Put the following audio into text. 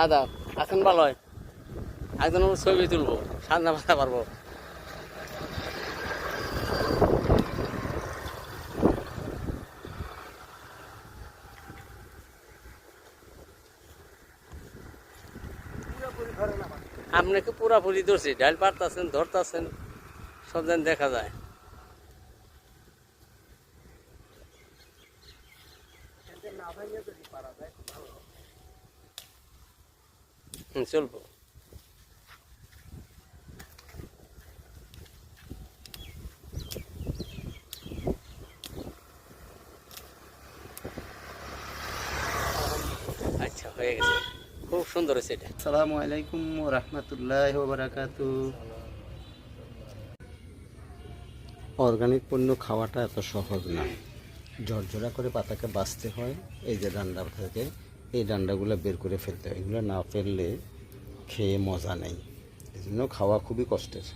আদাব আছেন ভালোই একজন ছবি তুলবো সামনে মাথা পারবো আপনাকে পুরাপুরি ধরছি ডাইল পারতেছেন ধরতেছেন সব যেন দেখা যায় চলবো আচ্ছা হয়ে গেছে খুব সুন্দর হয়েছে এটা আসসালামু আলাইকুম ওয়া রাহমাতুল্লাহি ওয়া বারাকাতুহু। অর্গানিক পণ্য খাওয়াটা এত সহজ না, ঝরঝরা করে পাতাকে বাছতে হয়। এই যে ডান্ডা থেকে এই ডান্ডাগুলো বের করে ফেলতে হয়, এগুলো না ফেললে খেয়ে মজা নেই, এই জন্য খাওয়া খুবই কষ্টের।